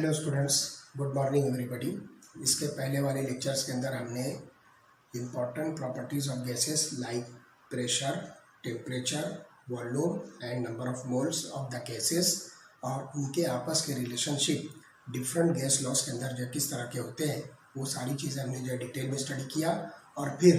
Hello students, good morning everybody. इसके पहले वाले लेक्चर्स के अंदर हमने important properties of gases like pressure, temperature, volume and number of moles of the gases और उनके आपस के रिलेशनशिप डिफरेंट गैस लॉस के अंदर जो किस तरह के होते हैं वो सारी चीज़ें हमने जो डिटेल में स्टडी किया। और फिर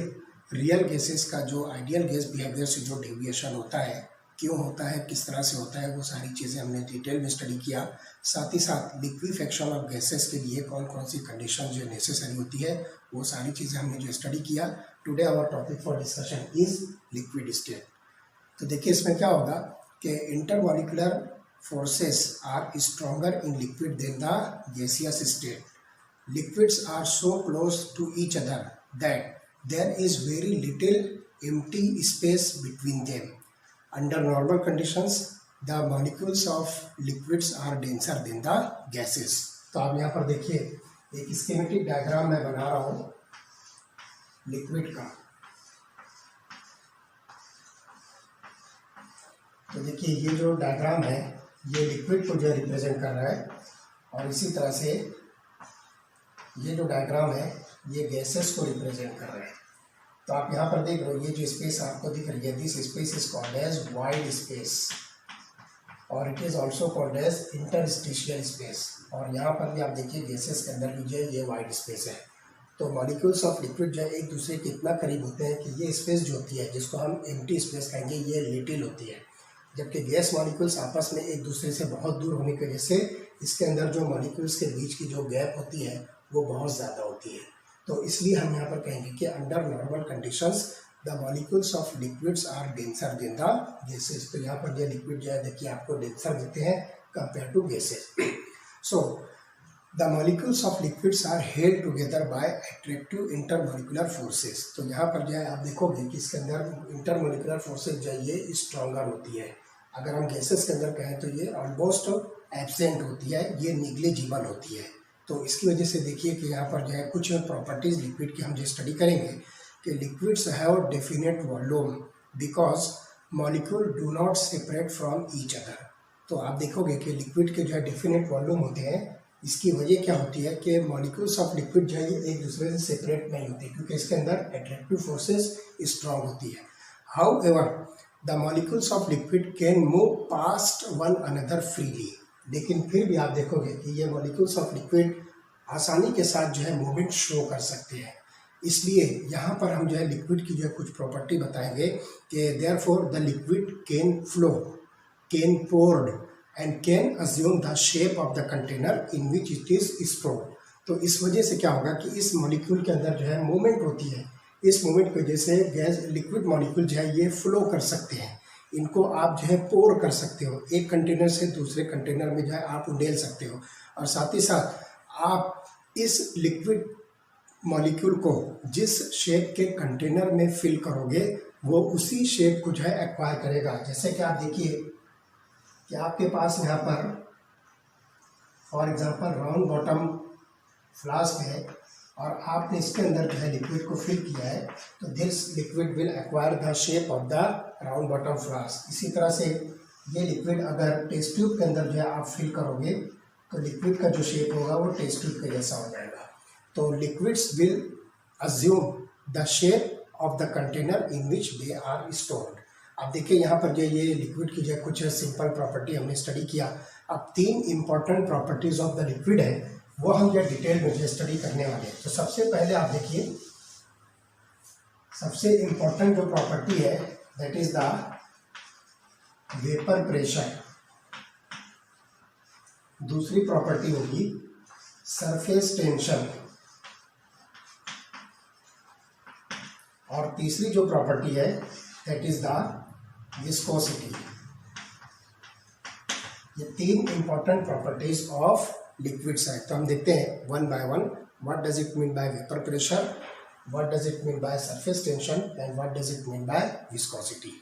रियल गैसेस का जो आइडियल गैस बिहेवियर से जो डेविएशन होता है, क्यों होता है, किस तरह से होता है, वो सारी चीज़ें हमने डिटेल में स्टडी किया। साथ ही साथ लिक्विफेक्शन ऑफ गैसेस के लिए कौन कौन सी कंडीशन जो नेसेसरी होती है वो सारी चीज़ें हमने जो स्टडी किया। Today our topic for discussion is liquid state. तो देखिए इसमें क्या होगा कि intermolecular forces are stronger in liquid than the gaseous state. Liquids are so close to each other that there is very little empty space between them. Under normal conditions, the molecules of liquids are denser than the gases. तो आप यहाँ पर देखिए एक schematic diagram मैं बना रहा हूँ लिक्विड का। तो देखिए ये जो डायग्राम है ये लिक्विड को जो रिप्रेजेंट कर रहा है और इसी तरह से ये जो डायग्राम है ये गैसेस को रिप्रेजेंट कर रहा है। तो आप यहाँ पर देख रहे हो ये जो स्पेस आपको दिख रही है, this space is called as wide space और it is also called as interstitial space. और यहाँ पर भी आप देखिए गैसेस के अंदर भी जो है ये वाइड स्पेस है। तो मॉलिक्यूल्स ऑफ लिक्विड जो है एक दूसरे के इतना करीब होते हैं कि ये स्पेस जो होती है जिसको हम एम्प्टी स्पेस कहेंगे ये लिटिल होती है, जबकि गैस मॉलिक्यूल्स आपस में एक दूसरे से बहुत दूर होने की वजह से इसके अंदर जो मॉलिक्यूल्स के बीच की जो गैप होती है वो बहुत ज़्यादा होती है। तो इसलिए हम यहाँ पर कहेंगे कि under normal conditions the molecules of liquids are denser than the gases. तो यहाँ पर जो लिक्विड जो है देखिए आपको डेंसर देते हैं compare to gases. So the molecules of liquids are held together by attractive intermolecular forces. तो यहाँ पर जो है आप देखोगे कि इसके अंदर इंटरमॉलिक्यूलर फोर्सेस जो है ये स्ट्रॉन्गर होती है। अगर हम गैसेस के अंदर कहें तो ये ऑलमोस्ट एब्सेंट होती है, ये निग्लिजिबल होती है। तो इसकी वजह से देखिए कि यहाँ पर जो है कुछ प्रॉपर्टीज़ लिक्विड की हम जो स्टडी करेंगे कि liquids have definite volume because molecule do not separate from each other. तो आप देखोगे कि लिक्विड के जो है डेफिनेट वॉल्यूम होते हैं। इसकी वजह क्या होती है कि मॉलिक्यूल्स ऑफ लिक्विड जो है ये एक दूसरे से सेपरेट नहीं होती क्योंकि इसके अंदर अट्रैक्टिव फोर्सेस स्ट्रॉन्ग होती है। How ever the molecules of liquid can move past one another freely. लेकिन फिर भी आप देखोगे कि ये मॉलिक्यूल्स ऑफ लिक्विड आसानी के साथ जो है मूवमेंट शो कर सकते हैं। इसलिए यहाँ पर हम जो है लिक्विड की जो है कुछ प्रॉपर्टी बताएंगे कि therefore the liquid can flow, can poured and can assume the shape of the container in which it is stored. तो इस वजह से क्या होगा कि इस मॉलिक्यूल के अंदर जो है मूवमेंट होती है। इस मूवमेंट की वजह से गैस लिक्विड मॉलिक्यूल जो है ये फ्लो कर सकते हैं। इनको आप जो है पोर कर सकते हो, एक कंटेनर से दूसरे कंटेनर में जो है आप उंडेल सकते हो। और साथ ही साथ आप इस लिक्विड मॉलिक्यूल को जिस शेप के कंटेनर में फिल करोगे वो उसी शेप को जो है एक्वायर करेगा। जैसे कि आप देखिए कि आपके पास यहाँ पर for example round bottom flask है और आपने इसके अंदर जो है लिक्विड को फिल किया है तो this liquid will acquire the shape of the round bottom flask. इसी तरह से ये लिक्विड अगर टेस्ट ट्यूब के अंदर जो है आप फिल करोगे तो लिक्विड का जो शेप होगा वो टेस्ट ट्यूब के जैसा हो जाएगा। तो liquids will assume the shape of the container in which they are stored. अब देखिए यहाँ पर जो ये लिक्विड की जो कुछ सिंपल प्रॉपर्टी हमने स्टडी किया। अब तीन important properties of the liquid है वो हम जो डिटेल में जो स्टडी करने वाले हैं। तो सबसे पहले आप देखिए सबसे इंपॉर्टेंट जो प्रॉपर्टी है that is the vapour pressure. दूसरी प्रॉपर्टी होगी सरफेस टेंशन और तीसरी जो प्रॉपर्टी है दैट इज द विस्कोसिटी। ये तीन इंपॉर्टेंट प्रॉपर्टीज ऑफ लिक्विड्स है। तो हम देखते हैं one by one. What does it mean by vapour pressure, what does it mean by surface tension and what does it mean by viscosity.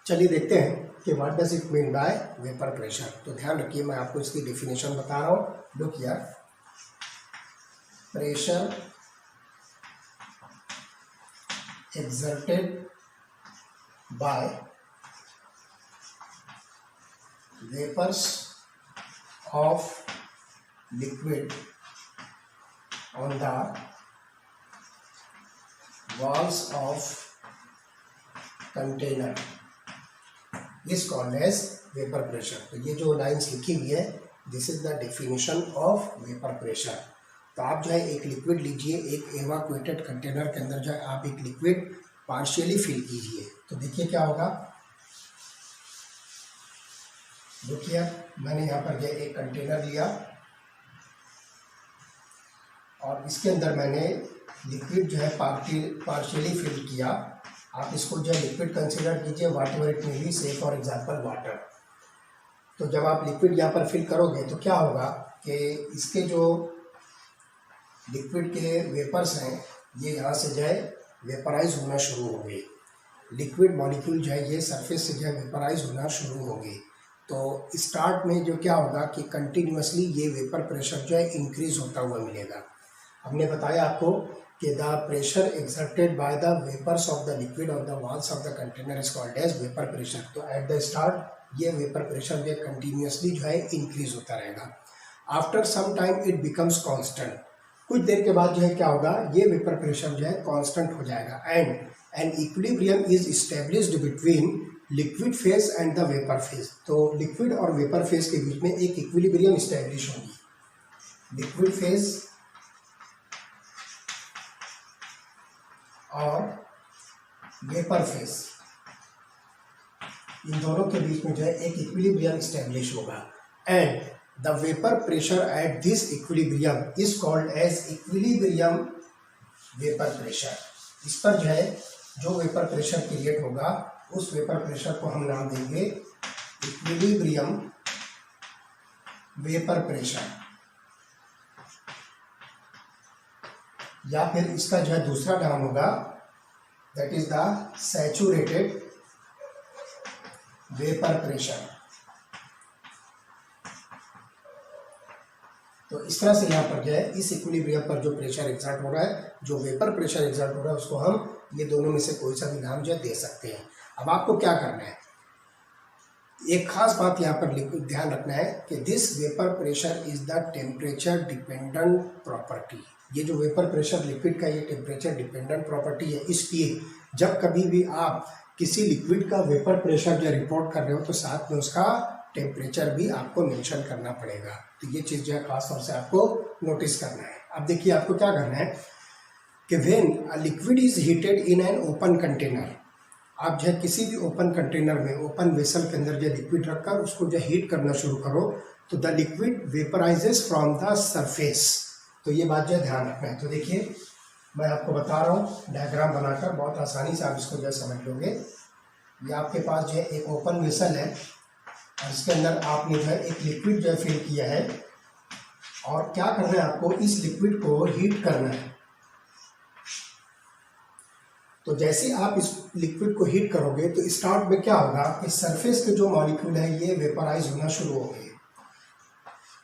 चलिए देखते हैं कि what does it mean by vapour pressure. तो ध्यान रखिए मैं आपको इसकी डेफिनेशन बता रहा हूँ। Look here, pressure exerted by vapours of liquid on the walls of container is called as vapour pressure. तो ये जो लाइन्स लिखी हुई है, this is the definition of vapour pressure. तो आप जो है एक लिक्विड लीजिए, एक एवाक्यूएटेड कंटेनर के अंदर जो है आप एक लिक्विड पार्शियली फिल कीजिए। तो देखिए क्या होगा, देखिए मैंने यहाँ पर जो एक कंटेनर लिया और इसके अंदर मैंने लिक्विड जो है पार्शियली फिल किया। आप इसको जो है लिक्विड कंसीडर कीजिए, वाट एवर इट मे बी, से फॉर एग्जाम्पल वाटर। तो जब आप लिक्विड यहाँ पर फिल करोगे तो क्या होगा कि इसके जो लिक्विड के वेपर्स हैं ये यहाँ से जो है वेपराइज होना शुरू होंगे। लिक्विड मॉलिक्यूल जो है ये सरफेस से जो है वेपराइज होना शुरू होंगे। तो स्टार्ट में जो क्या होगा कि कंटिन्यूसली ये वेपर प्रेशर जो है इंक्रीज होता हुआ मिलेगा। हमने बताया आपको कि the pressure exerted by the vapours of the liquid on the walls of the container is called as vapour pressure. तो एट द स्टार्ट ये वेपर प्रेशर जो कंटिन्यूसली जो है इंक्रीज होता रहेगा। After some time it becomes constant. कुछ देर के बाद जो है क्या होगा, ये वेपर प्रेशर जो है कांस्टेंट हो जाएगा and an equilibrium is established between liquid phase and the vapour phase. तो लिक्विड और वेपर फेज के बीच में एक इक्विलिब्रियम इस्टेब्लिश होगी। लिक्विड फेज और वेपर फेज, इन दोनों के बीच में जो है एक इक्विलिब्रियम इस्टेब्लिश होगा and the vapour pressure at this equilibrium is called as equilibrium vapour pressure. इस पर जो है जो वेपर प्रेशर क्रिएट होगा उस वेपर प्रेशर को हम नाम देंगे इक्विलिब्रियम वेपर प्रेशर, या फिर इसका जो है दूसरा नाम होगा that is the saturated vapour pressure. तो इस तरह से यहाँ पर जो है इस इक्विलिब्रियम पर जो प्रेशर एग्जर्ट हो रहा है, जो वेपर प्रेशर एग्जर्ट हो रहा है, उसको हम ये दोनों में से कोई सा भी नाम जो है दे सकते हैं। अब आपको क्या करना है, एक खास बात यहाँ पर ध्यान रखना है कि this vapour pressure is the temperature dependent property. ये जो वेपर प्रेशर लिक्विड का ये टेम्परेचर डिपेंडेंट प्रॉपर्टी है, इसलिए जब कभी भी आप किसी लिक्विड का वेपर प्रेशर जो रिपोर्ट कर रहे हो तो साथ में उसका टेम्परेचर भी आपको मेंशन करना पड़ेगा। तो ये चीज़ जो है खास तौर से आपको नोटिस करना है। अब देखिए आपको क्या करना है कि when a liquid is heated in an open container, आप जो है किसी भी ओपन कंटेनर में, ओपन वेसल के अंदर जो लिक्विड रखकर उसको जो हीट करना शुरू करो तो the liquid vaporises from the surface. तो ये बात जो है ध्यान रखना है। तो देखिए मैं आपको बता रहा हूँ डायग्राम बनाकर, बहुत आसानी से आप इसको जो है समझ लोगे। ये आपके पास जो है एक ओपन वेसल है और इसके अंदर आपने जो है एक लिक्विड जो है फिल किया है और क्या करना है, आपको इस लिक्विड को हीट करना है। तो जैसे आप इस लिक्विड को हीट करोगे तो स्टार्ट में क्या होगा कि सरफेस के जो मॉलिक्यूल है ये वेपराइज होना शुरू होंगे।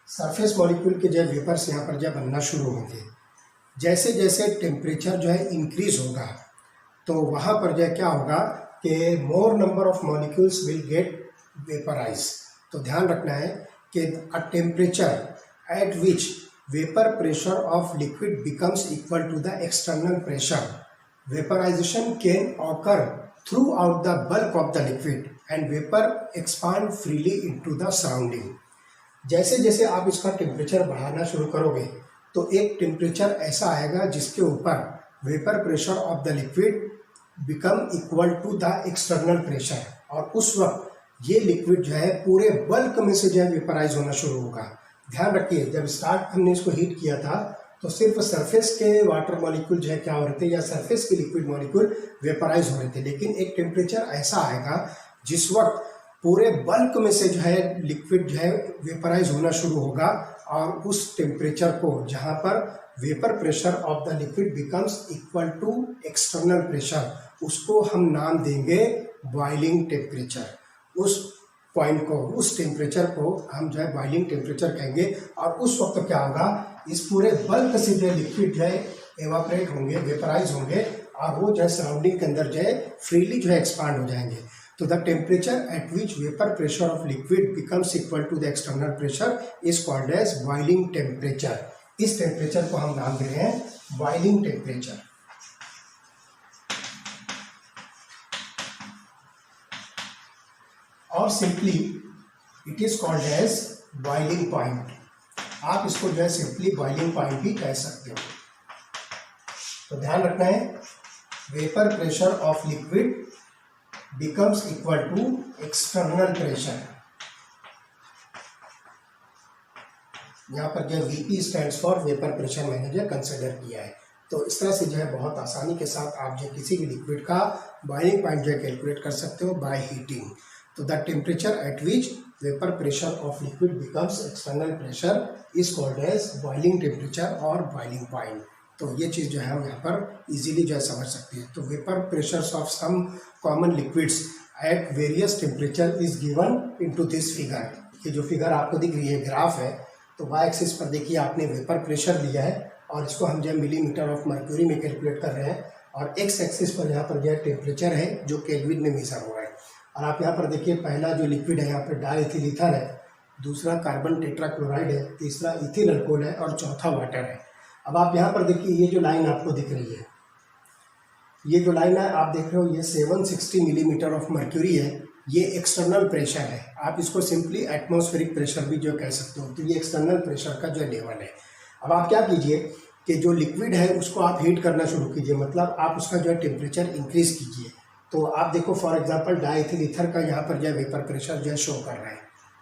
सरफेस मॉलिक्यूल के जो वेपर्स यहाँ पर जो बनना शुरू होंगे। जैसे जैसे टेम्परेचर जो है इंक्रीज होगा तो वहाँ पर जो क्या होगा कि more number of molecules will get vaporise. तो ध्यान रखना है कि a temperature at which vapour pressure of liquid becomes equal to the external pressure, vaporisation can occur throughout the bulk of the liquid and vapour expand freely into the surrounding. जैसे जैसे आप इसका temperature बढ़ाना शुरू करोगे तो एक temperature ऐसा आएगा जिसके ऊपर vapour pressure of the liquid become equal to the external pressure, और उस वक्त ये लिक्विड जो है पूरे बल्क में से जो है वेपराइज होना शुरू होगा। ध्यान रखिए जब स्टार्ट हमने इसको हीट किया था तो सिर्फ सरफेस के वाटर मॉलिक्यूल जो है क्या हो रहे थे, या सरफेस के लिक्विड मॉलिक्यूल वेपराइज हो रहे थे, लेकिन एक टेम्परेचर ऐसा आएगा जिस वक्त पूरे बल्क में से जो है लिक्विड जो है वेपराइज होना शुरू होगा, और उस टेम्परेचर को जहाँ पर vapour pressure of the liquid becomes equal to external pressure, उसको हम नाम देंगे बॉइलिंग टेम्परेचर। उस पॉइंट को, उस टेम्परेचर को हम जो है बॉइलिंग टेम्परेचर कहेंगे। और उस वक्त क्या होगा, इस पूरे बल्क से जो है लिक्विड जो है एवापरेट होंगे, वेपराइज होंगे, और वो जो है सराउंडिंग के अंदर जो है फ्रीली जो है एक्सपांड हो जाएंगे। तो the temperature at which vapour pressure of liquid becomes equal to the external pressure is called as boiling temperature. इस टेम्परेचर को हम नाम दे रहे हैं बॉइलिंग टेम्परेचर। और simply it is called as boiling point. आप इसको जो है सिंपली बॉइलिंग पॉइंट भी कह सकते हो। तो ध्यान रखना है, vapour pressure of liquid becomes equal to external pressure. यहाँ पर जो VP stands for vapour pressure मैंने जो कंसिडर किया है। तो इस तरह से जो है बहुत आसानी के साथ आप जो किसी भी लिक्विड का बॉइलिंग पॉइंट जो है कैलकुलेट कर सकते हो बाय हीटिंग। तो the temperature at which vapour pressure of liquid becomes external pressure is called as boiling temperature और बॉइलिंग पॉइंट। तो ये चीज़ जो है हम यहाँ पर इजीली जो है समझ सकते हैं। तो vapour pressures of some common liquids at various temperature is given into this figure. ये जो फिगर आपको दिख रही है ग्राफ है, तो वाई एक्सिस पर देखिए आपने वेपर प्रेशर लिया है और इसको हम जो है मिलीमीटर ऑफ मर्क्यूरी में कैलकुलेट कर रहे हैं, और एक्स एक्सिस पर यहाँ पर जो है टेम्परेचर है जो केल्विन में मेजर हो रहा है। और आप यहाँ पर देखिए पहला जो लिक्विड है यहाँ पर डाइथिल ईथर है, दूसरा कार्बन टेट्राक्लोराइड है, तीसरा इथिल अल्कोहल है और चौथा वाटर है। अब आप यहाँ पर देखिए ये जो लाइन आपको दिख रही है, ये जो लाइन है आप देख रहे हो, ये 760 मिलीमीटर ऑफ मर्क्यूरी है। ये एक्सटर्नल प्रेशर है, आप इसको सिंपली एटमॉस्फेरिक प्रेशर भी जो कह सकते हो। तो ये एक्सटर्नल प्रेशर का जो लेवल है। अब आप क्या कीजिए कि जो लिक्विड है उसको आप हीट करना शुरू कीजिए, मतलब आप उसका जो है टेम्परेचर इंक्रीज कीजिए। तो आप देखो फॉर एग्जांपल डाइथिल ईथर का यहाँ पर जो है वेपर प्रेशर जो है शो कर रहा है।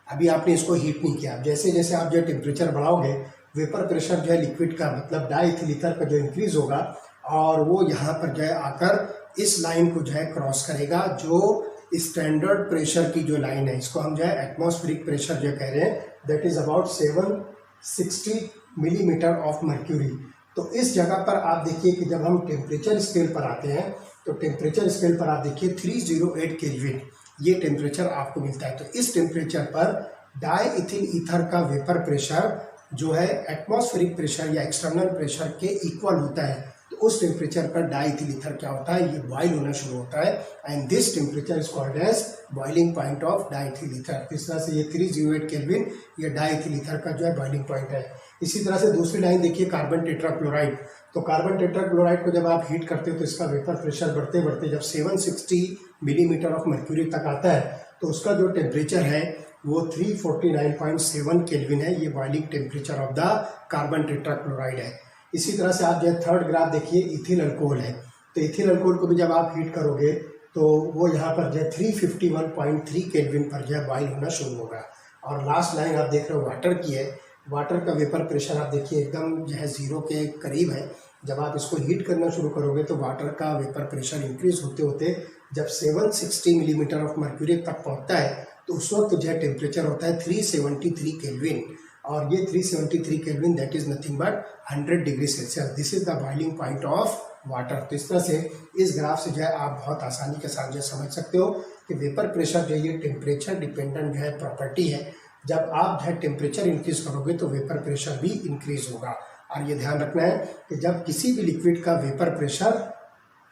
अभी आपने इसको हीट नहीं किया, जैसे जैसे आप जो है टेम्परेचर बढ़ाओगे वेपर प्रेशर जो है लिक्विड का मतलब डाइथिल ईथर का जो इंक्रीज होगा, और वो यहाँ पर जो है आकर इस लाइन को जो है क्रॉस करेगा, जो स्टैंडर्ड प्रेशर की जो लाइन है, इसको हम जो है एटमॉस्फेरिक प्रेशर जो कह रहे हैं, that is about 760 millimetre of mercury. तो इस जगह पर आप देखिए कि जब हम टेम्परेचर स्केल पर आते हैं, तो टेम्परेचर स्केल पर आप देखिए 308 केल्विन ये टेम्परेचर आपको मिलता है। तो इस टेम्परेचर पर डाइथिल ईथर का वेपर प्रेशर जो है एटमॉस्फेरिक प्रेशर या एक्सटर्नल प्रेशर के इक्वल होता है। तो उस टेम्परेचर पर डाइथिल ईथर क्या होता है, ये बॉइल होना शुरू होता है, and this temperature is called as boiling point of diethyl ether. इस तरह से ये 308 केल्विन ये डाइथिल ईथर का जो है बॉइलिंग पॉइंट है। इसी तरह से दूसरी लाइन देखिए कार्बन टेट्राक्लोराइड। तो कार्बन टेट्राक्लोराइड को जब आप हीट करते हो तो इसका वेपर प्रेशर बढ़ते बढ़ते जब 760 मिलीमीटर ऑफ मर्क्यूरी तक आता है, तो उसका जो टेम्परेचर है वो 349.7 केल्विन है। ये boiling temperature of the carbon tetrachloride है। इसी तरह से आप जो है थर्ड ग्राफ देखिए इथिल अल्कोहल है। तो इथिल अल्कोहल को भी जब आप हीट करोगे तो वो यहाँ पर जो है 351.3 केल्विन पर जो है बॉइल होना शुरू होगा। और लास्ट लाइन आप देख रहे हो वाटर की है। वाटर का वेपर प्रेशर आप देखिए एकदम जो है जीरो के करीब है। जब आप इसको हीट करना शुरू करोगे तो वाटर का वेपर प्रेशर इंक्रीज होते होते जब 760 मिलीमीटर ऑफ मर्क्यूरी तक पहुँचता है, तो उस वक्त जो है टेम्परेचर होता है 373 केल्विन, और ये 373 kelvin that is nothing but 100 degree Celsius. This is the boiling point of water. तो इस तरह से इस ग्राफ से जो है आप बहुत आसानी के साथ जो समझ सकते हो कि वेपर प्रेशर जो है ये टेम्परेचर डिपेंडेंट जो है प्रॉपर्टी है। जब आप जो है टेम्परेचर इंक्रीज करोगे तो वेपर प्रेशर भी इंक्रीज होगा। और ये ध्यान रखना है कि जब किसी भी लिक्विड का वेपर प्रेशर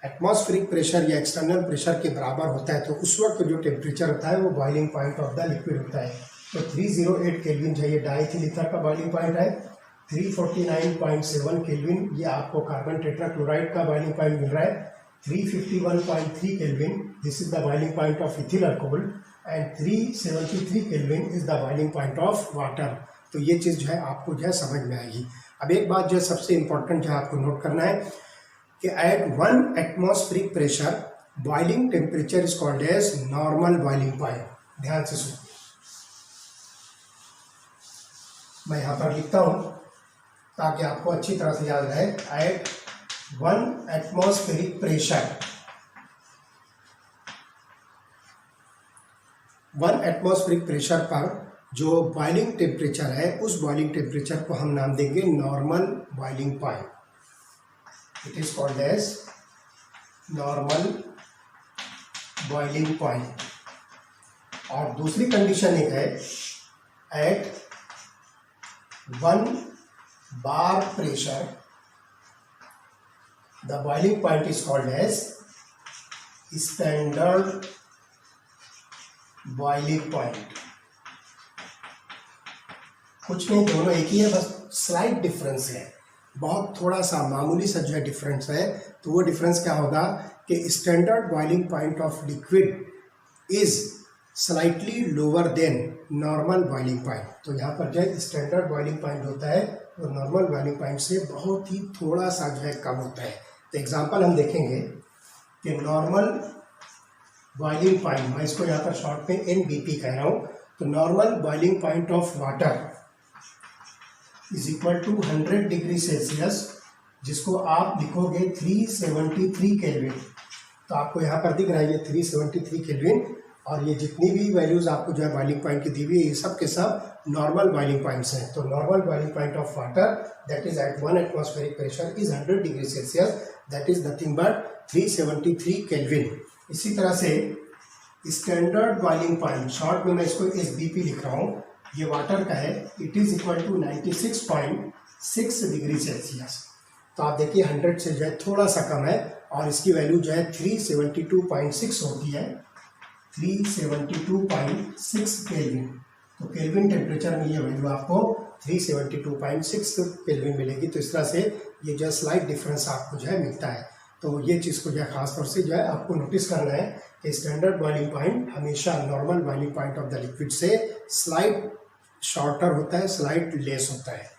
एटमॉस्फेरिक प्रेशर या एक्सटर्नल प्रेशर के बराबर होता है, तो उस वक्त जो टेम्परेचर होता है वो boiling point of the liquid होता है। तो 308 केल्विन जो है ये डाइथिल ईथर का बॉइलिंग पॉइंट है। 349.7 केल्विन ये आपको कार्बन टेट्राक्लोराइड का बॉइलिंग पॉइंट मिल रहा है। 351.3 kelvin this is the boiling point of ethyl alcohol, and 373 kelvin is the boiling point of water. तो ये चीज़ जो है आपको जो है समझ में आएगी। अब एक बात जो है सबसे इंपॉर्टेंट जो है आपको नोट करना है कि at 1 atmospheric pressure boiling temperature is called as normal boiling point. ध्यान से सुनो, मैं यहाँ पर लिखता हूँ ताकि आपको अच्छी तरह से याद रहे। At 1 atmospheric pressure, 1 atmospheric pressure पर जो बॉइलिंग टेम्परेचर है उस बॉइलिंग टेम्परेचर को हम नाम देंगे normal boiling point. It is called as normal boiling point. और दूसरी कंडीशन एक है at 1 bar pressure the boiling point is called as standard boiling point. कुछ नहीं, दोनों एक ही है, बस स्लाइट डिफरेंस है, बहुत थोड़ा सा मामूली सा जो है डिफरेंस है। तो वो डिफरेंस क्या होगा कि standard boiling point of liquid is slightly lower than normal boiling point. तो यहाँ पर जो है स्टैंडर्ड बॉइलिंग पॉइंट होता है वो नॉर्मल बॉइलिंग पॉइंट से बहुत ही थोड़ा सा जो है कम होता है। तो एग्जांपल हम देखेंगे कि नॉर्मल बॉइलिंग पॉइंट, मैं इसको यहाँ पर शॉर्ट में NBP कह रहा हूँ। तो normal boiling point of water is equal to 100 degree Celsius, जिसको आप लिखोगे 373 केल्विन। तो आपको यहाँ पर दिख रहा है ये 373 केल्विन, और ये जितनी भी वैल्यूज़ आपको जो है बॉइलिंग पॉइंट की दी हुई है ये सब के सब नॉर्मल बॉइलिंग पॉइंट्स हैं। तो normal boiling point of water that is at 1 atmospheric pressure is 100 degree Celsius, that is nothing but 373 Kelvin. इसी तरह से स्टैंडर्ड बॉइलिंग पॉइंट, शॉर्ट में मैं इसको SBP लिख रहा हूँ, ये वाटर का है, it is equal to 96.6 degree Celsius. तो आप देखिए 100 से जो है थोड़ा सा कम है, और इसकी वैल्यू जो है 372.6 होती है, 372.6 केल्विन। तो केल्विन टेम्परेचर में ये वैल्यू आपको 372.6 केल्विन मिलेगी। तो इस तरह से ये जो है स्लाइट डिफरेंस आपको जो है मिलता है। तो ये चीज़ को जो है खासतौर से जो है आपको नोटिस करना है कि स्टैंडर्ड बॉइलिंग पॉइंट हमेशा normal boiling point of the liquid से स्लाइट शॉर्टर होता है, स्लाइट लेस होता है।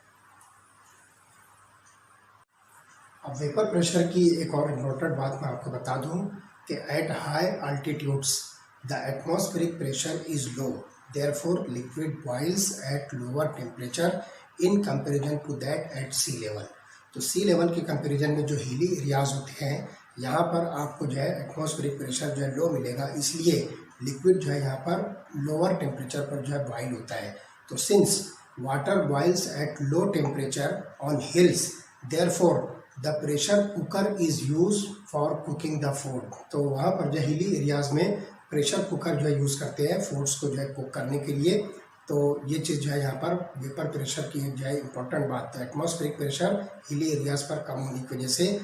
अब वेपर प्रेशर की एक और इम्पोर्टेंट बात मैं आपको बता दूं कि at high altitudes the atmospheric pressure is low, therefore liquid boils at lower temperature in comparison to that at sea level. तो सी लेवल के कंपैरिजन में जो हिली एरियाज होते हैं यहाँ पर आपको जो है एटमॉस्फेरिक प्रेशर जो है लो मिलेगा, इसलिए लिक्विड जो है यहाँ पर लोअर टेम्परेचर पर जो है बॉइल होता है। तो since water boils at low temperature on hills, therefore the pressure cooker is use for cooking the food. तो वहाँ पर जो हिली एरियाज में प्रेशर कुकर जो है यूज़ करते हैं फूड्स को जो है कुक करने के लिए। तो ये चीज़ जो है यहाँ पर वेपर प्रेशर की जो है इम्पोर्टेंट बात है। एटमॉस्फेरिक प्रेशर हिली एरियाज पर कम होने की वजह से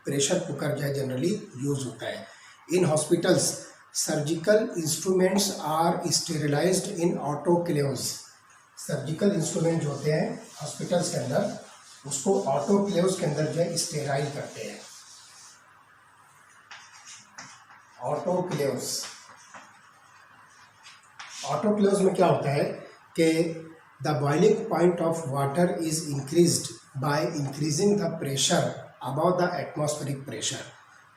प्रेशर कुकर जो है जनरली यूज होता है। In hospitals surgical instruments are sterilised in autoclaves. Surgical instrument जो होते हैं हॉस्पिटल्स के अंदर, उसको ऑटोक्लेव्स के अंदर जो है स्टेराइल करते हैं। ऑटोक्लेव्स, ऑटोक्लेव्स में क्या होता है कि the boiling point of water is increased by increasing the pressure about the atmospheric pressure.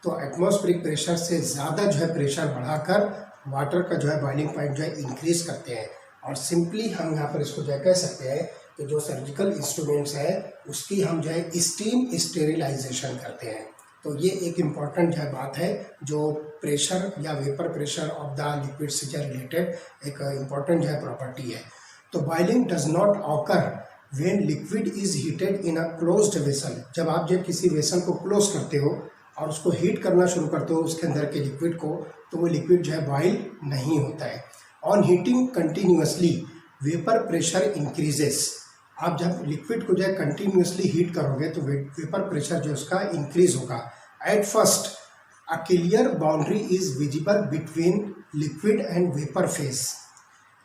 तो एटमॉस्फेरिक प्रेशर से ज़्यादा जो है प्रेशर बढ़ाकर वाटर का जो है बॉइलिंग पॉइंट जो है इंक्रीज करते हैं। और सिंपली हम यहाँ पर इसको जो है कह सकते हैं कि जो सर्जिकल इंस्ट्रूमेंट्स है उसकी हम जो है स्टीम स्टेरिलाइजेशन करते हैं। तो ये एक इम्पॉर्टेंट जो है बात है, जो प्रेशर या vapour pressure of the liquid से जो रिलेटेड एक इम्पॉर्टेंट जो है प्रॉपर्टी है। तो boiling does not occur when liquid is heated in a closed vessel. जब आप जब किसी वेसल को क्लोज करते हो और उसको हीट करना शुरू करते हो उसके अंदर के लिक्विड को, तो वो लिक्विड जो है बॉइल नहीं होता है। On heating continuously vapour pressure increases. आप जब लिक्विड को जो है कंटिन्यूसली हीट करोगे तो वेपर प्रेशर जो है उसका इंक्रीज होगा। At first a clear boundary is visible between liquid and vapour phase.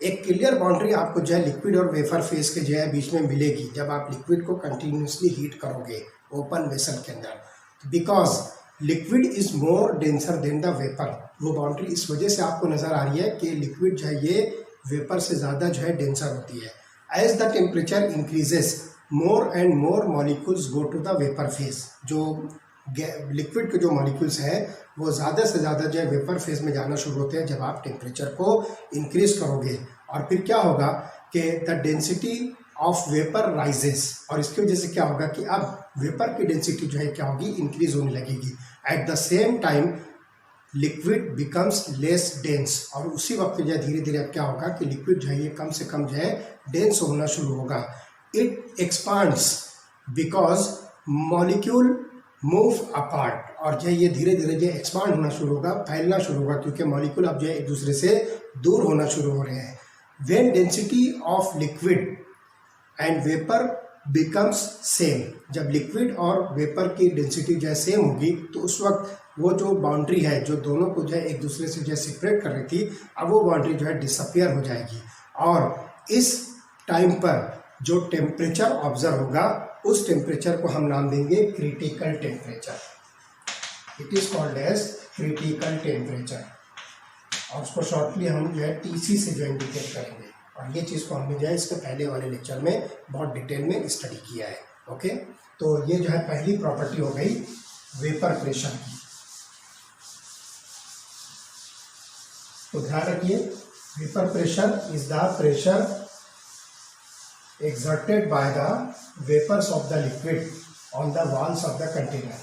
एक क्लियर बाउंड्री आपको जो है लिक्विड और वेपर फेज के जो है बीच में मिलेगी जब आप लिक्विड को कंटिन्यूसली हीट करोगे ओपन वेसल के अंदर। Because liquid is more denser than the vapour. वो बाउंड्री इस वजह से आपको नज़र आ रही है कि लिक्विड जो है ये वेपर से ज़्यादा जो है डेंसर होती है। As the temperature increases more and more molecules go to the vapour phase. जो लिक्विड के जो मॉलिक्यूल्स हैं वो ज़्यादा से ज़्यादा जो है वेपर फेज में जाना शुरू होते हैं जब आप टेम्परेचर को इंक्रीज करोगे। और फिर क्या होगा कि the density of vapour rises, और इसकी वजह से क्या होगा कि अब वेपर की डेंसिटी जो है क्या होगी, इंक्रीज होने लगेगी। At the same time liquid becomes less dense, और उसी वक्त जो है धीरे धीरे अब क्या होगा कि लिक्विड जो है ये कम से कम जो है डेंस होना शुरू होगा। It expands because molecule move apart, और जो ये धीरे धीरे जो एक्सपांड होना शुरू होगा, फैलना शुरू होगा, क्योंकि मॉलिक्यूल अब जो है एक दूसरे से दूर होना शुरू हो रहे हैं। When density of liquid and vapour becomes same, जब लिक्विड और वेपर की डेंसिटी जो है सेम होगी तो उस वक्त वो जो बाउंड्री है जो दोनों को जो है एक दूसरे से जो है सेपरेट कर रही थी, अब वो बाउंड्री जो है डिसअपियर हो जाएगी और इस टाइम पर जो टेम्परेचर ऑब्जर्व होगा उस टेम्परेचर को हम नाम देंगे critical temperature. It is called as critical temperature और उसको शॉर्टली हम जो है टीसी से जो इंडिकेट करेंगे और ये चीज़ को हमने जो है इसके पहले वाले लेक्चर में बहुत डिटेल में स्टडी किया है। ओके, तो ये जो है पहली प्रॉपर्टी हो गई वेपर प्रेशर की। तो ध्यान रखिए, vapour pressure is the pressure exerted by the vapors of the liquid on the walls of the container।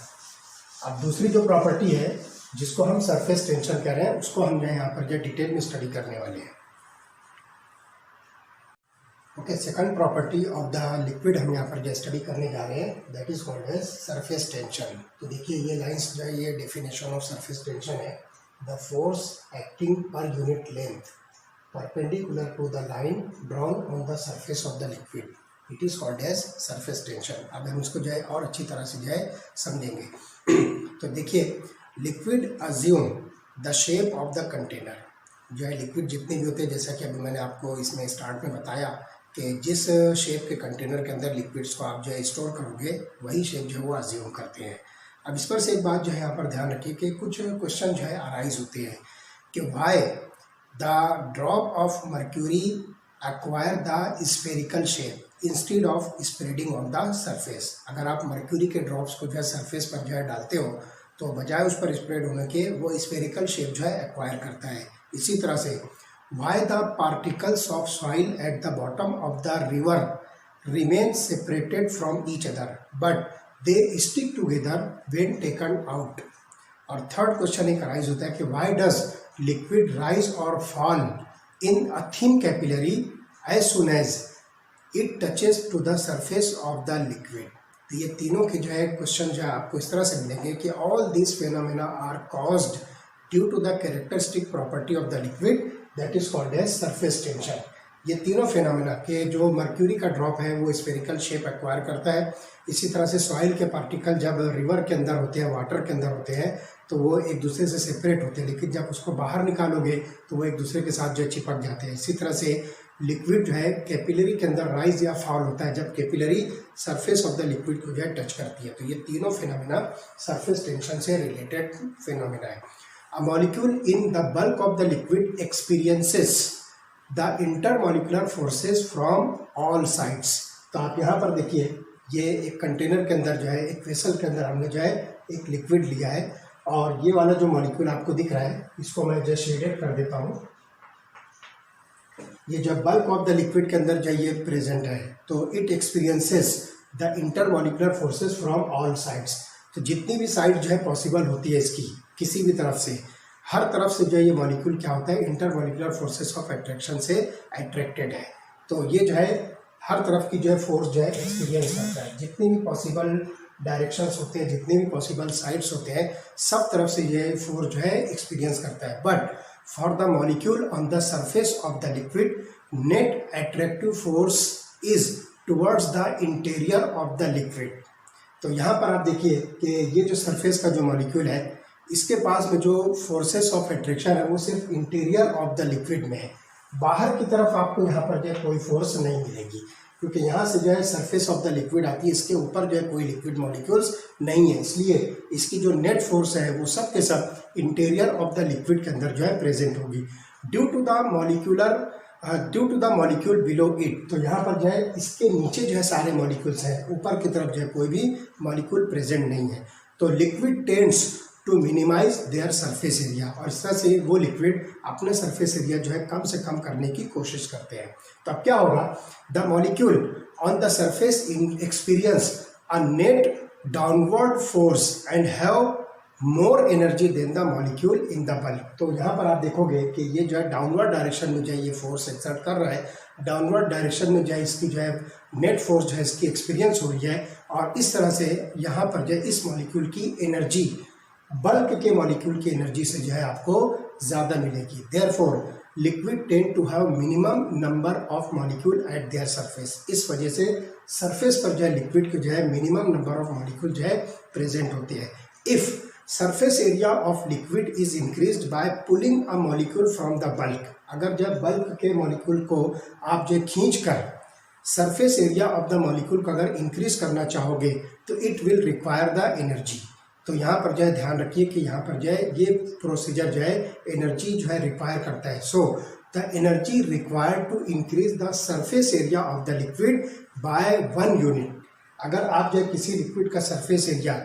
अब दूसरी जो प्रॉपर्टी है जिसको हम सरफेस टेंशन कह रहे हैं उसको हम यहाँ पर जो डिटेल में स्टडी करने वाले हैं। Okay, second property of the liquid हम यहाँ पर जो स्टडी करने जा रहे हैं that is called as surface tension. तो देखिए ये लाइंस जो है ये डेफिनेशन ऑफ सरफेस टेंशन है, the force acting per unit length perpendicular to the line drawn on the surface of the liquid, it is called as surface tension। अब हम इसको जो है और अच्छी तरह से जो है समझेंगे। तो देखिए, liquid assume the shape of the container, जो है लिक्विड जितने भी होते हैं जैसा कि अभी मैंने आपको इसमें स्टार्ट में बताया कि जिस शेप के कंटेनर के अंदर लिक्विड्स को आप जो है स्टोर करोगे वही शेप जो है वो अज्यूम करते हैं। अब इस पर से एक बात जो है यहाँ पर ध्यान रखिए कि कुछ क्वेश्चन जो है अराइज होते हैं कि Y the drop of mercury acquire the spherical shape instead of spreading on the surface। अगर आप मर्क्यूरी के ड्रॉप्स को जो है सरफेस पर जो है डालते हो तो बजाय उस पर स्प्रेड होने के वो स्फेरिकल शेप जो है एक्वायर करता है। इसी तरह से why the particles of soil at the bottom of the river remain separated from each other but they stick together when taken out। और थर्ड क्वेश्चन एक राइज होता है कि why does liquid rise or fall in a thin capillary as soon as it touches to the surface of the liquid। तो ये तीनों के जो है क्वेश्चन जो है आपको इस तरह से मिलेंगे कि all these phenomena are caused due to the characteristic property of the liquid that is called as surface tension। ये तीनों फिनोमेना के जो मर्क्यूरी का ड्रॉप है वो स्फेरिकल शेप एक्वायर करता है। इसी तरह से सॉइल के पार्टिकल जब रिवर के अंदर होते हैं, वाटर के अंदर होते हैं तो वो एक दूसरे से सेपरेट होते हैं, लेकिन जब उसको बाहर निकालोगे तो वो एक दूसरे के साथ जो है चिपक जाते हैं। इसी तरह से लिक्विड जो है कैपिलरी के अंदर राइज या फॉल होता है जब capillary surface of the liquid को जो है टच करती है। तो ये तीनों फिनोमेना सरफेस टेंशन से रिलेटेड फिनोमेना है। A molecule in the bulk of the liquid experiences the intermolecular forces from all sides. तो आप यहाँ पर देखिए, ये एक कंटेनर के अंदर जो है, एक वेसल के अंदर हमने जो है एक लिक्विड लिया है और ये वाला जो मॉलिक्यूल आपको दिख रहा है इसको मैं जो शेडेड कर देता हूँ। ये जो बल्क ऑफ द लिक्विड के अंदर जो ये प्रेजेंट है तो it experiences the intermolecular forces from all sides. तो जितनी भी साइड जो है पॉसिबल होती है इसकी किसी भी तरफ से, हर तरफ से जो ये मॉलिक्यूल क्या होता है इंटरमॉलिक्यूलर फोर्सेस ऑफ अट्रैक्शन से अट्रैक्टेड है। तो ये जो है हर तरफ की जो है फोर्स जो है एक्सपीरियंस करता है। जितनी भी पॉसिबल डायरेक्शंस होते हैं, जितने भी पॉसिबल साइड्स होते हैं, सब तरफ से ये फोर्स जो है एक्सपीरियंस करता है। But for the molecule on the surface of the liquid net attractive force is towards the interior of the liquid. तो यहाँ पर आप देखिए कि ये जो सरफेस का जो मॉलिक्यूल है इसके पास में जो फोर्सेस ऑफ अट्रैक्शन है वो सिर्फ इंटीरियर ऑफ द लिक्विड में है। बाहर की तरफ आपको यहाँ पर जो है कोई फोर्स नहीं मिलेगी क्योंकि यहाँ से जो है सरफेस ऑफ द लिक्विड आती है, इसके ऊपर जो है कोई लिक्विड मॉलिक्यूल्स नहीं है, इसलिए इसकी जो नेट फोर्स है वो सब के सब इंटीरियर ऑफ द लिक्विड के अंदर जो है प्रेजेंट होगी due to the molecule below it. तो यहाँ पर जो है इसके नीचे जो है सारे मॉलिक्यूल्स हैं, ऊपर की तरफ जो है कोई भी मॉलिक्यूल प्रेजेंट नहीं है। तो liquid tends to minimise their surface area, और इस तरह से वो लिक्विड अपने सरफेस एरिया जो है कम से कम करने की कोशिश करते हैं। तो अब क्या होगा, the molecule on the surface in experience a net downward force and have more energy than the molecule in the bulk. तो यहाँ पर आप देखोगे कि ये जो है डाउनवर्ड डायरेक्शन में जो है ये फोर्स एक्सर्ट कर रहा है, डाउनवर्ड डायरेक्शन में जो है इसकी जो है नेट फोर्स जो है इसकी एक्सपीरियंस हो रही है, और इस तरह से यहाँ पर जो है इस मॉलिक्यूल की एनर्जी बल्क के मॉलिक्यूल की एनर्जी से जो है आपको ज़्यादा मिलेगी। Therefore liquid tend to have minimum number of molecule at their surface. इस वजह से सरफेस पर जो है लिक्विड के जो है मिनिमम नंबर ऑफ मॉलिक्यूल जो है प्रेजेंट होते हैं। If surface area of liquid is increased by pulling a molecule from the bulk, अगर जब बल्क के मॉलिक्यूल को आप जो खींच curved surface area of the molecule को अगर इंक्रीज करना चाहोगे तो it will require the energy. तो यहाँ पर जो है ध्यान रखिए कि यहाँ पर जो है ये प्रोसीजर जो है एनर्जी जो है रिक्वायर करता है। So the energy required to increase the surface area of the liquid by 1 unit, अगर आप जो है किसी लिक्विड का सरफेस एरिया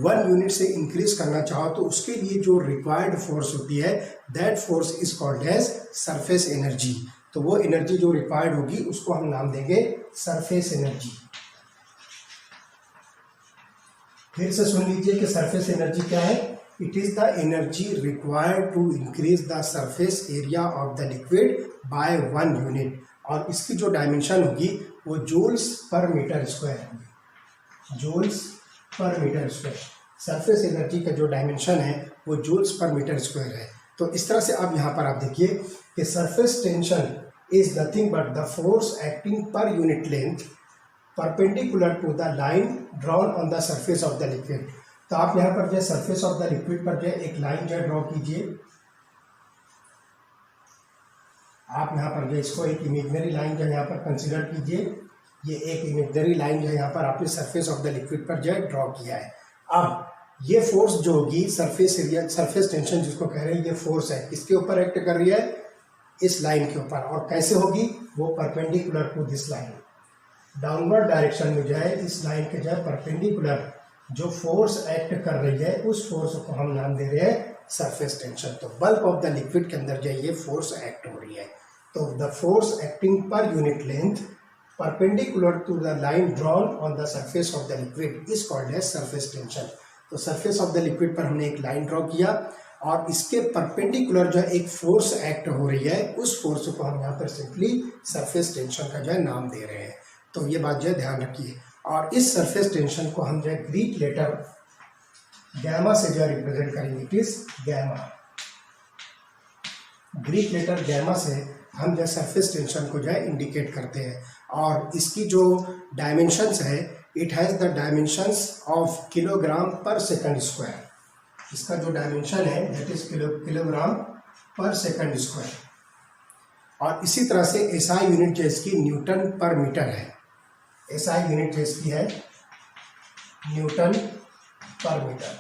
1 यूनिट से इंक्रीज करना चाहो तो उसके लिए जो रिक्वायर्ड फोर्स होती है that force is called as surface energy. तो वो एनर्जी जो रिक्वायर्ड होगी उसको हम नाम देंगे सरफेस एनर्जी। फिर से सुन लीजिए कि सरफेस एनर्जी क्या है। It is the energy required to increase the surface area of the liquid by 1 unit, और इसकी जो डायमेंशन होगी वो जूल्स पर मीटर स्क्वायर होगी, joules per metre square. Surface energy का जो डायमेंशन है वो जूल्स पर मीटर स्क्वायर है। तो इस तरह से अब यहाँ पर आप देखिए कि surface tension is nothing but the force acting per unit length perpendicular to the line drawn on the surface of the liquid. तो आप यहाँ पर जो है सरफेस ऑफ द लिक्विड पर जो है एक लाइन जो है ड्रॉ कीजिए। आप यहाँ पर जो इसको एक इमेजनरी लाइन जो है यहाँ पर कंसिडर कीजिए। ये एक इमेजनरी लाइन जो है यहाँ पर आपने सरफेस ऑफ द लिक्विड पर जो है ड्रॉ किया है। अब ये फोर्स जो होगी सरफेस एरिया, सरफेस टेंशन जिसको कह रहे हैं, ये फोर्स है किसके ऊपर एक्ट कर रही है, इस लाइन के ऊपर। और कैसे होगी, वो perpendicular to this line, downward direction में जो है इस लाइन के जो है परपेंडिकुलर जो फोर्स एक्ट कर रही है उस फोर्स को हम नाम दे रहे हैं सरफेस टेंशन। तो बल्क ऑफ द लिक्विड के अंदर जो है ये फोर्स एक्ट हो रही है। तो the force acting per unit length perpendicular to the line drawn on the surface of the liquid is called as surface tension. तो सरफेस ऑफ द लिक्विड पर हमने एक लाइन ड्रॉ किया और इसके परपेंडिकुलर जो है एक फोर्स एक्ट हो रही है, उस फोर्स को हम यहाँ पर सिंपली सरफेस टेंशन का जो है नाम दे रहे हैं। तो ये बात जो है ध्यान रखिए। और इस सरफेस टेंशन को हम जो है ग्रीक लेटर गैमा से जो है रिप्रेजेंट करेंगे। It is gamma, Greek letter gamma से हम जो सरफेस टेंशन को जो है इंडिकेट करते हैं। और इसकी जो डायमेंशंस है, it has the dimensions of kilogram पर सेकंड स्क्वायर। इसका जो डायमेंशन है दैट इज किलोग्राम पर सेकंड स्क्वायर। और इसी तरह से एसआई यूनिट जो इसकी न्यूटन पर मीटर है। एसआई यूनिट जो इसकी है न्यूटन पर मीटर।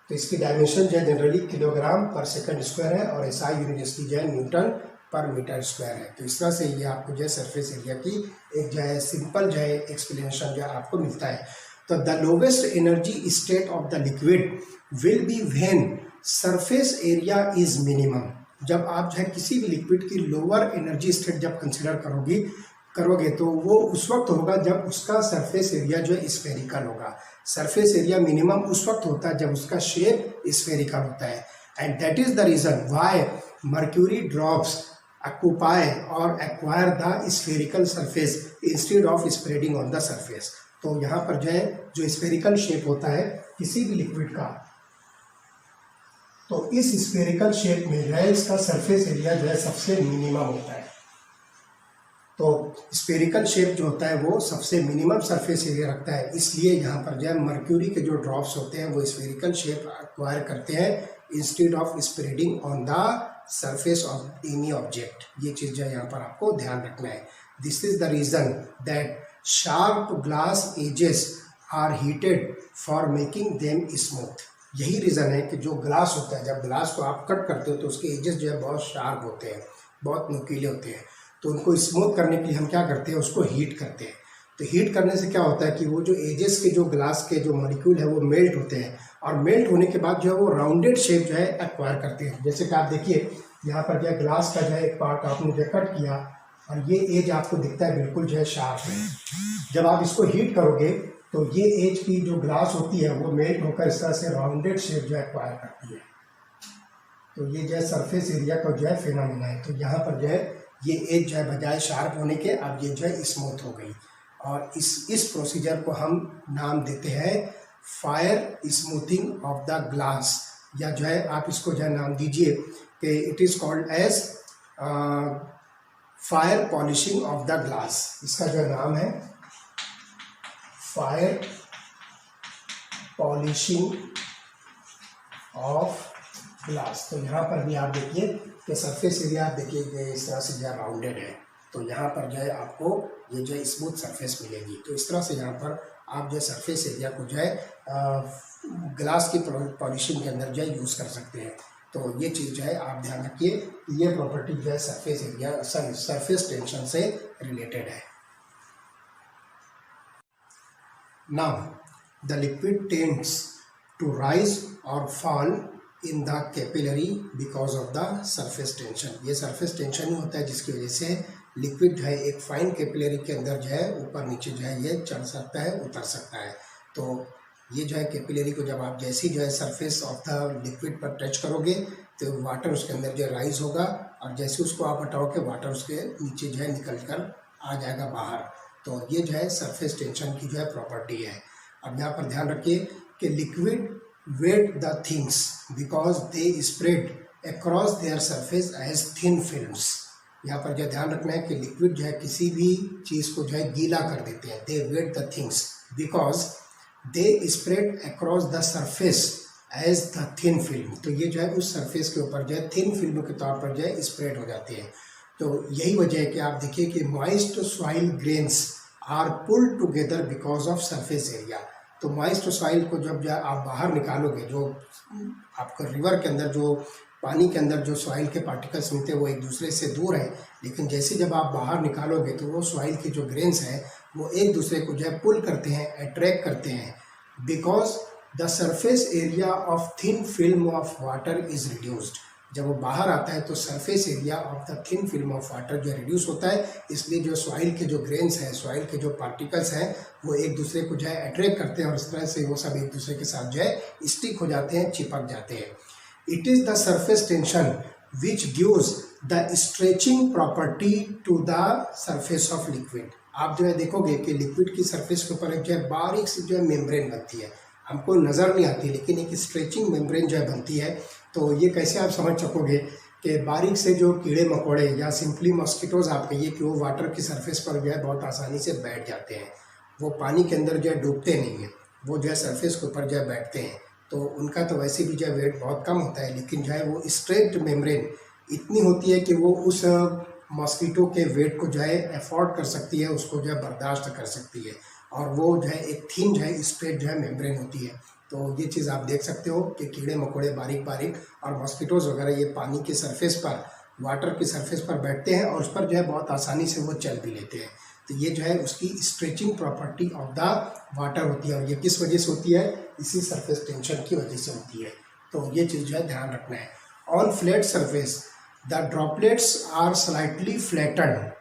तो इसकी डायमेंशन जो है जनरली किलोग्राम पर सेकंड स्क्वायर है और एसआई यूनिट इसकी जो है न्यूटन पर मीटर स्क्वायर है। तो इस तरह से ये आपको जो है सरफेस एरिया की एक जो है सिंपल जो है एक्सप्लेनेशन जो है आपको मिलता है। तो the lowest energy state of the liquid will be when surface area is minimum. जब आप जो है किसी भी लिक्विड की लोअर एनर्जी स्टेट जब कंसिडर करोगे तो वो उस वक्त होगा जब उसका सरफेस एरिया जो है स्फेरिकल होगा। सरफेस एरिया मिनिमम उस वक्त होता है जब उसका शेप स्फेरिकल होता है। And that is the reason why mercury drops occupy और acquire the spherical surface instead of spreading on the surface. तो यहाँ पर जो है जो स्फेरिकल शेप होता है किसी भी लिक्विड का, तो इस स्फेरिकल शेप में जो है इसका सरफेस एरिया जो है सबसे मिनिमम होता है। तो स्फेरिकल शेप जो होता है वो सबसे मिनिमम सरफेस एरिया रखता है, इसलिए यहाँ पर जो है मर्क्यूरी के जो ड्रॉप्स होते हैं वो स्फेरिकल शेप एक्वायर करते हैं instead of spreading on the surface of any object. ये चीज़ जो है यहाँ पर आपको ध्यान रखना है। This is the reason that sharp glass edges are heated for making them smooth. यही रीज़न है कि जो ग्लास होता है, जब ग्लास को आप कट करते हो तो उसके एजेस जो है बहुत शार्प होते हैं, बहुत नुकीले होते हैं। तो उनको स्मूथ करने के लिए हम क्या करते हैं, उसको हीट करते हैं। तो हीट करने से क्या होता है कि वो जो एजेस के जो ग्लास के जो मॉलिक्यूल है वो मेल्ट होते हैं और मेल्ट होने के बाद जो है वो राउंडेड शेप जो है एक्वायर करते हैं। जैसे कि आप देखिए यहाँ पर जो है ग्लास का जो है एक पार्ट आपने जो कट किया और ये एज आपको दिखता है बिल्कुल जो है शार्प है। जब आप इसको हीट करोगे तो ये एज की जो ग्लास होती है वो मेल्ट होकर इस तरह से राउंडेड शेप जो है एक्वायर करती है। तो ये जो है सरफेस एरिया का जो है फिनोमेना है। तो यहाँ पर जो है ये एज जो है बजाय शार्प होने के अब ये जो है स्मूथ हो गई। और इस प्रोसीजर को हम नाम देते हैं fire smoothing of the glass, या जो है आप इसको जो है नाम दीजिए कि it is called as fire polishing of the glass. इसका जो नाम है फायर पॉलिशिंग ऑफ ग्लास। तो यहाँ पर भी आप देखिए कि सरफेस एरिया आप देखिए इस तरह से जो है राउंडेड है, तो यहाँ पर जो है आपको ये जो है स्मूथ सरफेस मिलेगी। तो इस तरह से यहाँ पर आप जो है सरफेस एरिया को जो है ग्लास की पॉलिशिंग के अंदर जो है यूज़ कर सकते हैं। तो ये चीज़ जो है आप ध्यान रखिए, ये प्रॉपर्टी जो है सरफेस एरिया सरफेस टेंशन से रिलेटेड है। Now the liquid tends to rise और fall in the capillary because of the surface tension. ये सरफेस टेंशन ही होता है जिसकी वजह से लिक्विड जो है एक फाइन कैपिलरी के अंदर जो है ऊपर नीचे जो है ये चढ़ सकता है, उतर सकता है। तो ये जो है कैपिलरी को जब आप जैसे ही जो है सरफेस ऑफ द लिक्विड पर टच करोगे तो वाटर उसके अंदर जो है राइज होगा, और जैसे उसको आप हटाओगे वाटर उसके नीचे जो है निकल कर आ जाएगा बाहर। तो ये जो है सरफेस टेंशन की जो है प्रॉपर्टी है। अब यहाँ पर ध्यान रखिए कि liquid wet the things because they spread across their surface as thin films. यहाँ पर जो ध्यान रखना है कि लिक्विड जो है किसी भी चीज़ को जो है गीला कर देते हैं। They wet the things because they spread across the surface as the thin film. तो ये जो है उस सरफेस के ऊपर जो है थिन फिल्म के तौर पर जो है स्प्रेड हो जाती है। तो यही वजह है कि आप देखिए कि moist soil grains are pulled together because of surface area. तो मॉइस्ट सॉइल को जब आप बाहर निकालोगे, जो आपका रिवर के अंदर जो पानी के अंदर जो सॉइल के पार्टिकल्स मिलते हैं वो एक दूसरे से दूर है, लेकिन जैसे जब आप बाहर निकालोगे तो वो सॉइल के जो ग्रेन्स हैं वो एक दूसरे को जो है पुल करते हैं, अट्रैक्ट करते हैं। Because the surface area of thin film of water is reduced. जब वो बाहर आता है तो surface area of the thin film of water जो रिड्यूस होता है, इसलिए जो सॉइल के जो ग्रेन्स हैं, सॉइल के जो पार्टिकल्स हैं वो एक दूसरे को जो है अट्रैक्ट करते हैं, और इस तरह से वो सब एक दूसरे के साथ जो है स्टिक हो जाते हैं, चिपक जाते हैं। It is the surface tension which gives the stretching property to the surface of liquid. आप जो है देखोगे कि लिक्विड की सरफेस के ऊपर एक जो है बारीक सी जो है मेम्ब्रेन बनती है, हमको नज़र नहीं आती, लेकिन एक स्ट्रेचिंग मेम्ब्रेन जो है बनती है। तो ये कैसे आप समझ सकोगे कि बारीक से जो कीड़े मकोड़े या सिंपली मॉस्किटोज़ आप कहिए कि वो वाटर की सरफेस पर जो है बहुत आसानी से बैठ जाते हैं। वो पानी के अंदर जो है डूबते नहीं हैं, वो जो है सरफेस के ऊपर जो है बैठते हैं। तो उनका तो वैसे भी जो है वेट बहुत कम होता है, लेकिन जो है वो स्ट्रेट मेम्ब्रेन इतनी होती है कि वो उस मॉस्किटो के वेट को जो है अफोर्ड कर सकती है, उसको जो है बर्दाश्त कर सकती है, और वो जो है एक थिन जो है स्ट्रेट जो है मेम्ब्रेन होती है। तो ये चीज़ आप देख सकते हो कि कीड़े मकोड़े बारीक बारीक और मॉस्किटोज़ वगैरह ये पानी की सरफेस पर, वाटर की सरफेस पर बैठते हैं और उस पर जो है बहुत आसानी से वो चल भी लेते हैं। तो ये जो है उसकी stretching property of the water होती है, और ये किस वजह से होती है? इसी सरफेस टेंशन की वजह से होती है। तो ये चीज़ जो है ध्यान रखना है। On flat surface the droplets are slightly flattened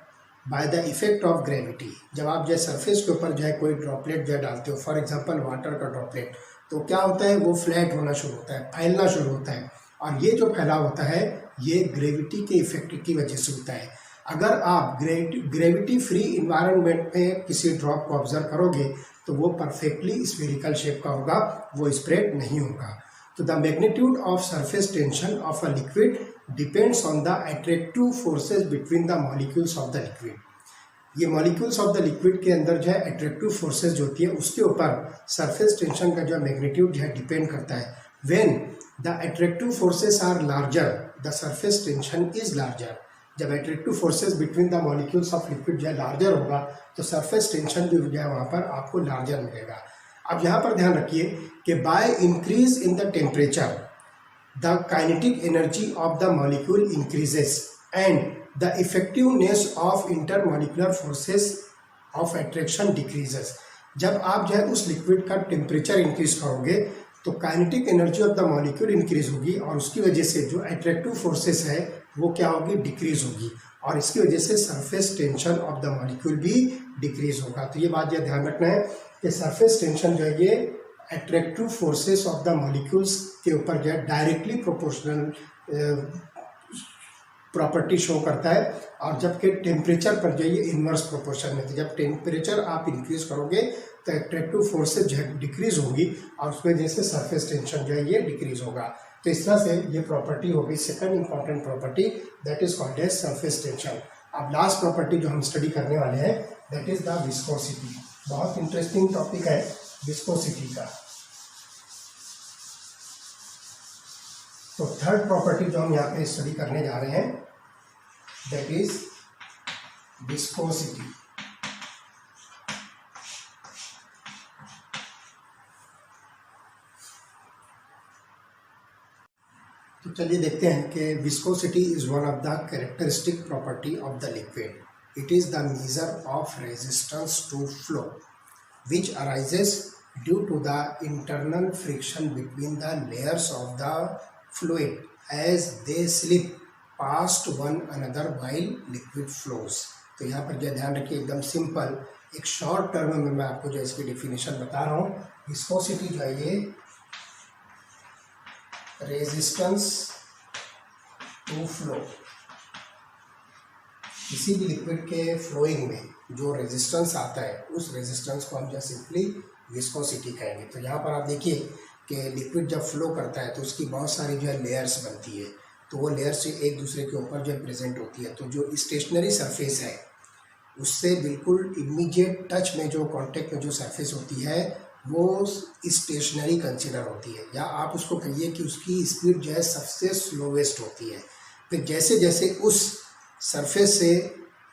by the effect of gravity. जब आप जो है सरफेस के ऊपर जो है कोई ड्रॉपलेट जो है डालते हो, फॉर एग्जांपल वाटर का ड्रॉपलेट, तो क्या होता है? वो फ्लैट होना शुरू होता है, फैलना शुरू होता है, और ये जो फैलाव होता है ये ग्रेविटी के इफेक्ट की वजह से होता है। अगर आप ग्रेविटी फ्री इन्वायरमेंट में किसी ड्रॉप को ऑब्जर्व करोगे तो वो परफेक्टली स्फेरिकल शेप का होगा, वो स्प्रेड नहीं होगा। तो the magnitude of surface tension of a liquid depends on the attractive forces between the molecules of the liquid. ये मॉलिक्यूल्स ऑफ द लिक्विड के अंदर जो है अट्रैक्टिव फोर्सेज जो होती है उसके ऊपर सरफेस टेंशन का जो मैग्नीट्यूड जो है डिपेंड करता है। When the attractive forces are larger the surface tension is larger. जब attractive forces between the molecules of liquid जो है लार्जर होगा तो सरफेस टेंशन जो है वहाँ पर आपको लार्जर मिलेगा। अब यहाँ पर ध्यान रखिए कि by increase in the temperature the kinetic energy of the molecule increases and the effectiveness of intermolecular forces of attraction decreases. जब आप जो है उस लिक्विड का टेम्परेचर इंक्रीज करोगे तो kinetic energy of the molecule increase होगी, और उसकी वजह से जो अट्रैक्टिव फोर्सेस है वो क्या होगी? डिक्रीज होगी, और इसकी वजह से surface tension of the molecule भी डिक्रीज होगा। तो ये बात यह ध्यान रखना है कि सरफेस टेंशन जो है ये attractive forces of the molecules के ऊपर जो है डायरेक्टली प्रोपोर्शनल प्रॉपर्टी शो करता है, और जबकि टेम्परेचर पर जो है ये इन्वर्स प्रोपोर्शन में। तो जब टेम्परेचर आप इंक्रीज करोगे तो अट्रैक्टिव फोर्सेज जो है डिक्रीज होगी, और उसकी वजह से सरफेस टेंशन जो है ये डिक्रीज होगा। तो इस तरह से ये प्रॉपर्टी हो गई second important property, that is called as surface tension. अब लास्ट प्रॉपर्टी जो हम स्टडी करने वाले हैं दैट इज द विस्कोसिटी। बहुत इंटरेस्टिंग टॉपिक है विस्कोसिटी का। तो थर्ड प्रॉपर्टी जो हम यहाँ पे स्टडी करने जा रहे हैं दैट इज विस्कोसिटी। तो चलिए देखते हैं कि viscosity is one of the characteristic property of the liquid. It is the measure of resistance to flow which arises due to the internal friction between the layers of the fluid as they slip past one another while liquid flows. तो यहाँ पर जो ध्यान रखिए, एकदम simple एक short term में मैं आपको जो इसकी डेफिनेशन बता रहा हूँ। विस्कोसिटी जो है ये रेजिस्टेंस टू फ्लो, किसी भी लिक्विड के फ्लोइंग में जो रेजिस्टेंस आता है उस रेजिस्टेंस को हम जो सिंपली विस्कोसिटी कहेंगे। तो यहाँ पर आप देखिए कि लिक्विड जब फ्लो करता है तो उसकी बहुत सारी जो है लेयर्स बनती है, तो वो लेयर्स एक दूसरे के ऊपर जो है प्रेजेंट होती है। तो जो स्टेशनरी सरफेस है उससे बिल्कुल इमीडिएट टच में जो कांटेक्ट में जो सरफेस होती है वो स्टेशनरी कंसिडर होती है, या आप उसको कहिए कि उसकी स्पीड जो है सबसे स्लोवेस्ट होती है। फिर जैसे जैसे उस सरफेस से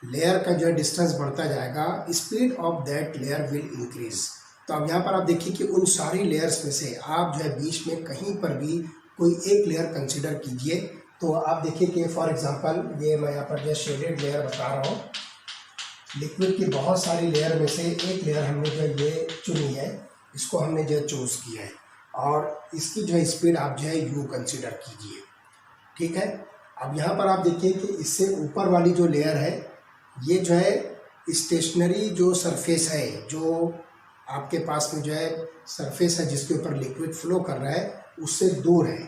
लेयर का जो है डिस्टेंस बढ़ता जाएगा, speed of that layer will increase. तो अब यहाँ पर आप देखिए कि उन सारी लेयर्स में से आप जो है बीच में कहीं पर भी कोई एक लेयर कंसिडर कीजिए। तो आप देखिए कि फॉर एग्जांपल ये मैं यहाँ पर जो शेडेड लेयर बता रहा हूँ, लिक्विड की बहुत सारी लेयर में से एक लेयर हमने जो ये चुनी है, इसको हमने जो चूज़ किया है और इसकी जो है स्पीड आप जो है यू कंसिडर कीजिए, ठीक है। अब यहाँ पर आप देखिए कि इससे ऊपर वाली जो लेयर है ये जो है स्टेशनरी जो सरफेस है, जो आपके पास में जो है सरफेस है जिसके ऊपर लिक्विड फ्लो कर रहा है उससे दूर है,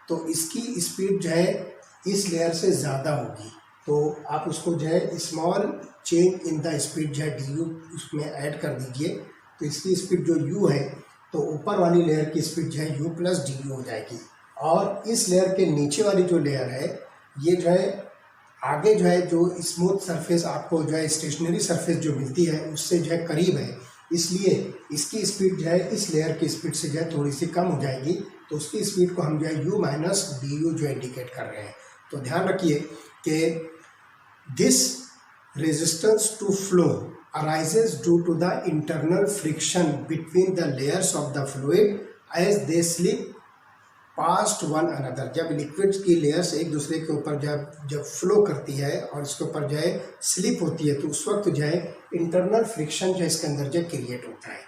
तो इसकी स्पीड जो है इस लेयर से ज़्यादा होगी। तो आप उसको जो है small change in the speed जो है डी यू उसमें ऐड कर दीजिए। तो इसकी स्पीड जो u है तो ऊपर वाली लेयर की स्पीड जो है u प्लस डी यू हो जाएगी, और इस लेयर के नीचे वाली जो लेयर है ये जो है आगे जो है जो स्मूथ सरफेस आपको जो है स्टेशनरी सरफेस जो मिलती है उससे जो है करीब है, इसलिए इसकी स्पीड जो है इस लेयर की स्पीड से जो है थोड़ी सी कम हो जाएगी। तो उसकी स्पीड को हम जो है u माइनस डी यू जो इंडिकेट कर रहे हैं। तो ध्यान रखिए कि this resistance to flow arises due to the internal friction between the layers of the fluid as they slip past one another। जब लिक्विड्स की लेयर्स एक दूसरे के ऊपर जब फ्लो करती है और इसके ऊपर जो है स्लिप होती है तो उस वक्त जो है इंटरनल फ्रिक्शन जो इसके अंदर जो क्रिएट होता है।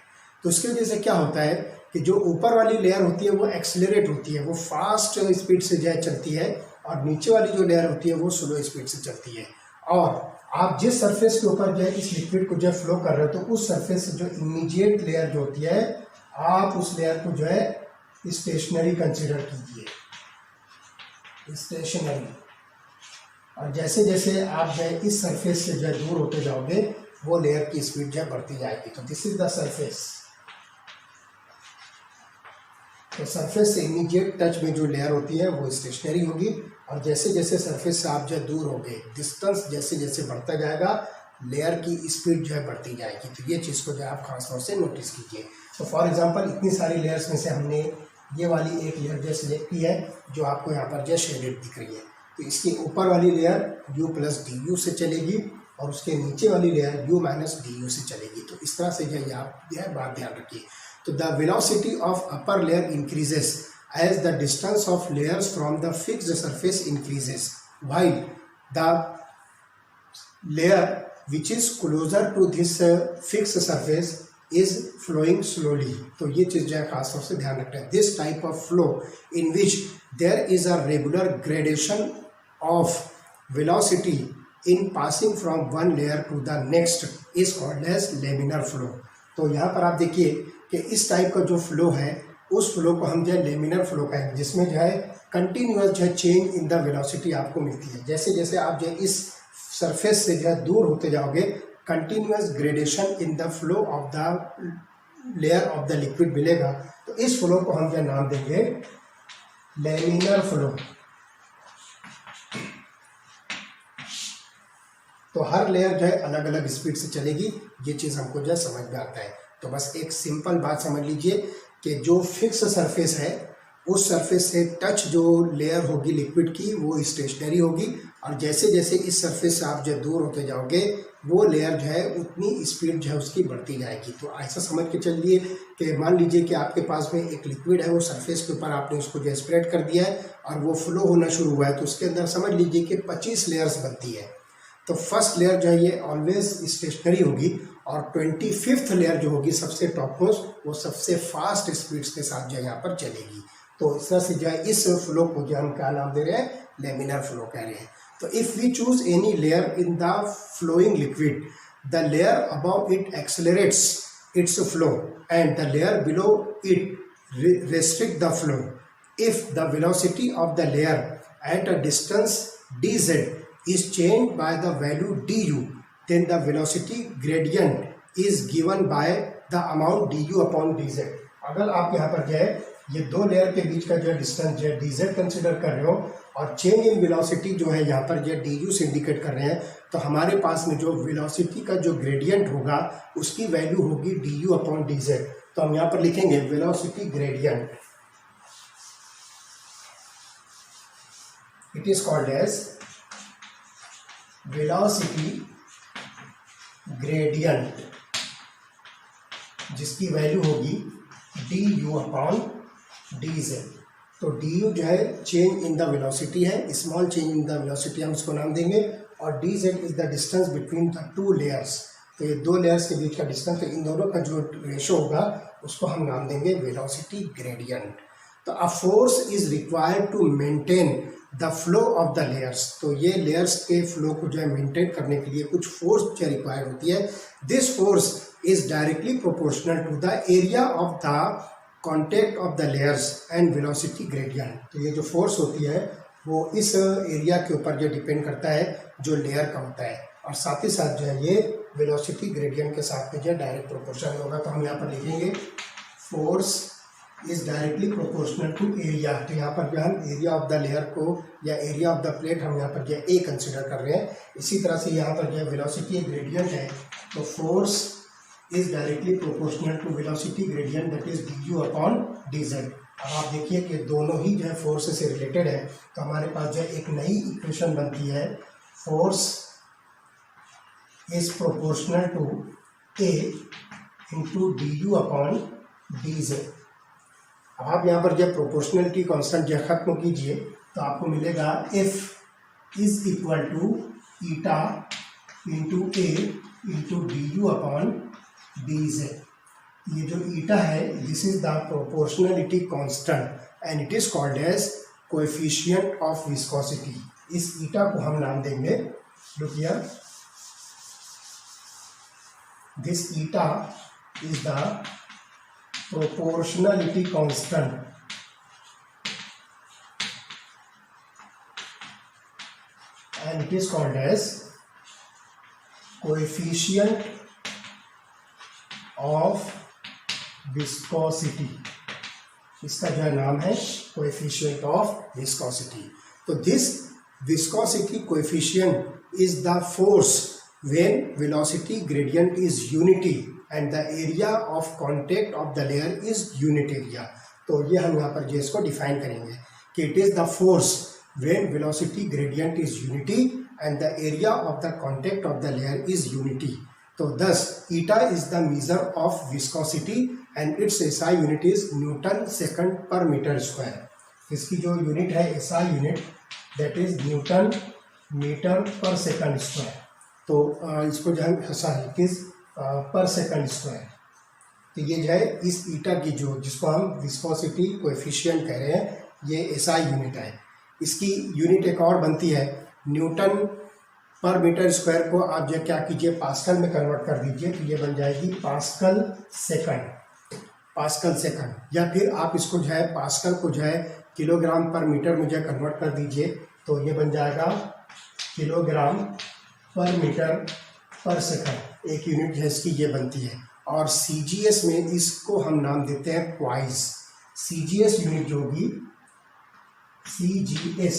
तो इसकी वजह से क्या होता है कि जो ऊपर वाली लेयर होती है वो एक्सेलरेट होती है, वो फास्ट स्पीड से जो है चलती है, और नीचे वाली जो लेयर होती है वो स्लो स्पीड से चलती है। और आप जिस सरफेस के ऊपर जो है इस लिक्विड को जो है फ्लो कर रहे हो तो उस सरफेस से जो इमीडिएट लेयर जो होती है आप उस लेयर को जो है स्टेशनरी कंसीडर कीजिए, स्टेशनरी। और जैसे जैसे आप जो है इस सरफेस से जो है दूर होते जाओगे वो लेयर की स्पीड जो है बढ़ती जाएगी। तो दिस इज द सरफेस। तो सरफेस से इमीडिएट टच में जो लेयर होती है वो स्टेशनरी होगी, और जैसे जैसे सरफेस से आप जो दूर होंगे डिस्टेंस जैसे जैसे बढ़ता जाएगा लेयर की स्पीड जो है बढ़ती जाएगी। तो ये चीज़ को जो आप खास तौर से नोटिस कीजिए। तो फॉर एग्जांपल इतनी सारी लेयर्स में से हमने ये वाली एक लेयर जो सिलेक्ट की है जो आपको यहाँ पर जो शेडेड दिख रही है। तो इसके ऊपर वाली layer u plus D you से चलेगी और उसके नीचे वाली layer u minus d you से चलेगी। तो इस तरह से जो आप यह बात ध्यान रखिए। तो the velocity of upper layer increases as the distance of layers from the fixed surface increases, while the layer which is closer to this fixed surface is flowing slowly। तो ये चीज़ जो है खास तौर से ध्यान रखना है। This type of flow in which there is a regular gradation of velocity in passing from one layer to the next is called as laminar flow। तो यहाँ पर आप देखिए कि इस टाइप का जो फ्लो है उस फ्लो को हम जो है लेमिनर फ्लो कहेंगे, जिसमें जो है कंटिन्यूअस जो है चेंज इन द वेलोसिटी आपको मिलती है। जैसे जैसे आप जो है इस सरफेस से जो है दूर होते जाओगे continuous gradation in the flow of the layer of the liquid मिलेगा। तो इस फ्लो को हम जो नाम देंगे लैमिनर फ्लो। तो हर लेयर जो है अलग अलग स्पीड से चलेगी, ये चीज़ हमको जो है समझ में आता है। तो बस एक सिंपल बात समझ लीजिए कि जो फिक्स सरफेस है उस सरफेस से टच जो लेयर होगी लिक्विड की वो स्टेशनरी होगी, और जैसे जैसे इस सरफेस से आप जो दूर होते जाओगे वो लेयर जो है उतनी स्पीड जो है उसकी बढ़ती जाएगी। तो ऐसा समझ के चलिए कि मान लीजिए कि आपके पास में एक लिक्विड है, वो सरफेस के ऊपर आपने उसको जो स्प्रेड कर दिया है और वो फ्लो होना शुरू हुआ है, तो उसके अंदर समझ लीजिए कि 25 लेयर्स बनती है। तो फर्स्ट लेयर जो है ये ऑलवेज स्टेशनरी होगी, और 25th लेयर जो होगी सबसे टॉप मोस्ट, वो सबसे फास्ट स्पीड्स के साथ जो है यहाँ पर चलेगी। तो इस तरह से जो है इस फ्लो को जो हम क्या नाम दे रहे हैं, लेमिनर फ्लो कह रहे हैं। तो if we choose any layer in the flowing liquid, the layer above it accelerates its flow and the layer below it restrict the flow. If the velocity of the layer at a distance dz is changed by the value du, then the velocity gradient is given by the amount du upon dz. अगर आप यहाँ पर जो है ये दो layer के बीच का जो है डिस्टेंस जो है dz कंसिडर कर रहे हो और चेंज इन वेलोसिटी जो है यहाँ पर जो है du से इंडिकेट कर रहे हैं, तो हमारे पास में जो वेलोसिटी का जो ग्रेडियंट होगा उसकी वैल्यू होगी du अपॉन dz। तो हम यहाँ पर लिखेंगे velocity gradient, it is called as velocity gradient, जिसकी वैल्यू होगी du अपॉन dz। तो du जो है चेंज इन द वेलोसिटी है, small change in the velocity हम इसको नाम देंगे, और dz is the distance between the two layers. तो ये दो लेयर्स के बीच का डिस्टेंस, तो इन दोनों का जो रेशो होगा उसको हम नाम देंगे वेलोसिटी ग्रेडियंट। तो a force is required to maintain the flow of the layers. तो ये लेयर्स के फ्लो को जो है मेंटेन करने के लिए कुछ फोर्स जो रिक्वायर होती है। This force is directly proportional to the area of the contact of the layers and velocity gradient. तो ये जो फोर्स होती है वो इस एरिया के ऊपर जो डिपेंड करता है जो लेयर का होता है, और साथ ही साथ जो है ये वेलोसिटी ग्रेडियंट के साथ में जो है डायरेक्ट प्रोपोर्शनल होगा। तो हम यहाँ पर लिखेंगे force is directly proportional to area. तो यहाँ पर जो हम एरिया ऑफ द लेयर को या एरिया ऑफ द प्लेट हम यहाँ पर जो ए कंसिडर कर रहे हैं। इसी तरह से यहाँ पर जो है वेलोसिटी ग्रेडियंट है, तो force is directly proportional to velocity gradient that is du upon dz। अब आप देखिए कि दोनों ही जो है फोर्स से रिलेटेड है, तो हमारे पास जो है एक नई इक्वेशन बनती है, force is proportional to a into du upon dz। अब आप यहाँ पर जब प्रोपोर्शनलिटी कांस्टेंट जो खत्म कीजिए तो आपको मिलेगा F is equal to eta into a into du upon dz। ये जो ईटा है this is the proportionality constant and it is called as coefficient of viscosity. इस ईटा को हम नाम देंगे, look here, this eta is the proportionality constant and it is called as coefficient of viscosity। इसका जो नाम है coefficient of viscosity। तो this viscosity coefficient is the force when velocity gradient is unity and the area of contact of the layer is unit area। तो ये हम यहाँ पर जो इसको डिफाइन करेंगे कि it is the force when velocity gradient is unity and the area of the contact of the layer is unity। तो thus eta is the measure of viscosity and its SI unit is Newton second per meter square। इसकी जो unit है SI unit that is Newton meter per second square। तो इसको जो है sorry is पर second square. तो ये जो है इस ईटा की जो जिसको हम विस्कोसिटी कोएफिशिएंट कह रहे हैं, ये एसआई यूनिट है। इसकी यूनिट एक और बनती है न्यूटन पर मीटर स्क्वायर को आप जो क्या कीजिए पास्कल में कन्वर्ट कर दीजिए, तो ये बन जाएगी पास्कल सेकंड, या फिर आप इसको जो है पास्कल को जो है किलोग्राम पर मीटर में जो कन्वर्ट कर दीजिए, तो ये बन जाएगा किलोग्राम पर मीटर पर सेकंड, एक यूनिट है इसकी ये बनती है। और CGS में इसको हम नाम देते हैं क्वाइज। CGS यूनिट जो होगी CGS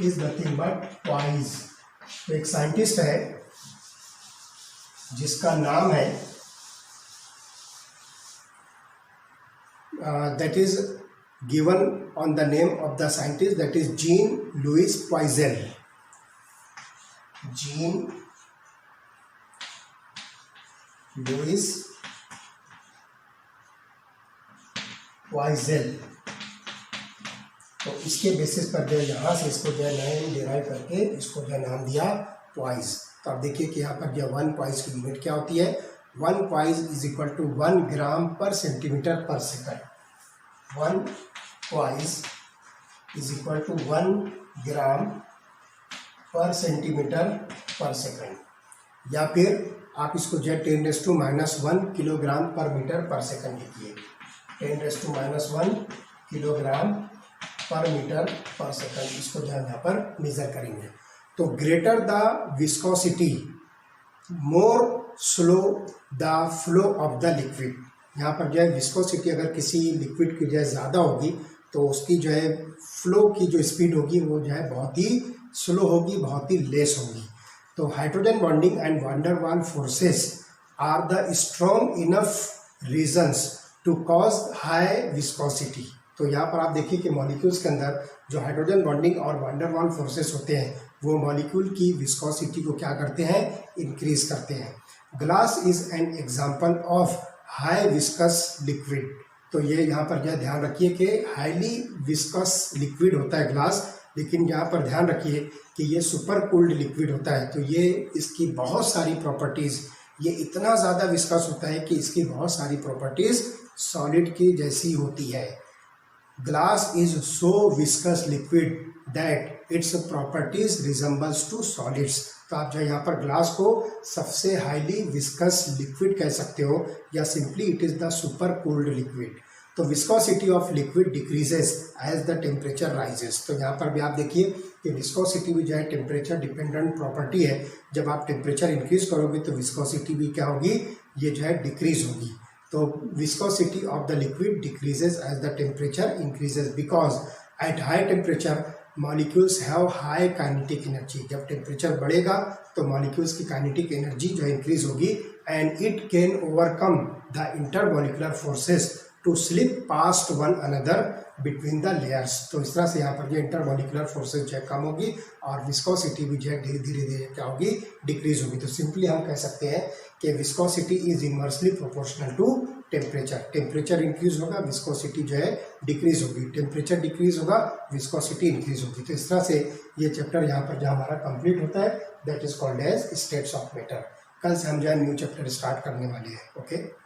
is nothing but poise. तो एक साइंटिस्ट है जिसका नाम है that is given on the name of the scientist, that is Jean-Louis Poiseuille. Jean-Louis Poiseuille। तो इसके बेसिस पर जो यहाँ से इसको जो है नाम डिराइव करके इसको जो नाम दिया पॉइज। तो आप देखिए कि यहाँ पर जो 1 पॉइज की यूनिट क्या होती है, 1 poise is equal to 1 gram per centimetre per second. 1 poise is equal to 1 gram per centimetre per second, या फिर आप इसको जो है 10⁻⁻1 किलोग्राम पर मीटर पर सेकंड लिखिए। 10⁻⁻1 किलोग्राम पर मीटर पर सेकंड इसको जो है यहाँ पर मेजर करेंगे। तो greater the viscosity more slow the flow of the liquid. यहाँ पर जो है विस्कोसिटी अगर किसी लिक्विड की जो है ज़्यादा होगी तो उसकी जो है फ्लो की जो स्पीड होगी वो जो है बहुत ही स्लो होगी, बहुत ही लेस होगी। तो hydrogen bonding and van der Waals forces are the strong enough reasons to cause high viscosity. तो यहाँ पर आप देखिए कि मॉलिक्यूल्स के अंदर जो हाइड्रोजन बॉन्डिंग और वैन डर वाल फोर्सेस होते हैं वो मॉलिक्यूल की विस्कोसिटी को क्या करते हैं, इंक्रीज करते हैं। Glass is an example of high viscous liquid. तो ये यहाँ पर जो ध्यान रखिए कि हाईली विस्कस लिक्विड होता है ग्लास, लेकिन यहाँ पर ध्यान रखिए कि ये सुपर कूल्ड लिक्विड होता है। तो ये इसकी बहुत सारी प्रॉपर्टीज़, ये इतना ज़्यादा विस्कस होता है कि इसकी बहुत सारी प्रॉपर्टीज़ सॉलिड की जैसी होती है। Glass is so viscous liquid that its properties resembles to solids. तो आप जो यहाँ पर ग्लास को सबसे हाईली विस्कस लिक्विड कह सकते हो, या simply it is the super cooled liquid. तो viscosity of liquid decreases as the temperature rises. तो यहाँ पर भी आप देखिए कि विस्कोसिटी भी जो है टेम्परेचर डिपेंडेंट प्रॉपर्टी है। जब आप टेम्परेचर इंक्रीज करोगे तो विस्कोसिटी भी क्या होगी, ये जो है डिक्रीज होगी। तो viscosity of the liquid decreases as the temperature increases because at high temperature molecules have high kinetic energy। जब टेम्परेचर बढ़ेगा तो मॉलिक्यूल्स की काइनेटिक एनर्जी जो इंक्रीज होगी and it can overcome the intermolecular forces to slip past one another between the layers। तो इस तरह से यहाँ पर जो इंटरमोलिकुलर फोर्सेज जो है कम होगी और विस्कोसिटी भी जो है धीरे धीरे क्या होगी, डिक्रीज होगी। तो सिंपली हम कह सकते हैं कि viscosity is inversely proportional to temperature. Temperature increase होगा, विस्कोसिटी जो है डिक्रीज होगी। टेम्परेचर डिक्रीज होगा, विस्कोसिटी इंक्रीज होगी। तो इस तरह से ये चैप्टर यहाँ पर जो हमारा कंप्लीट होता है that is called as states of matter. कल से हम जो है न्यू चैप्टर स्टार्ट करने वाले हैं। ओके।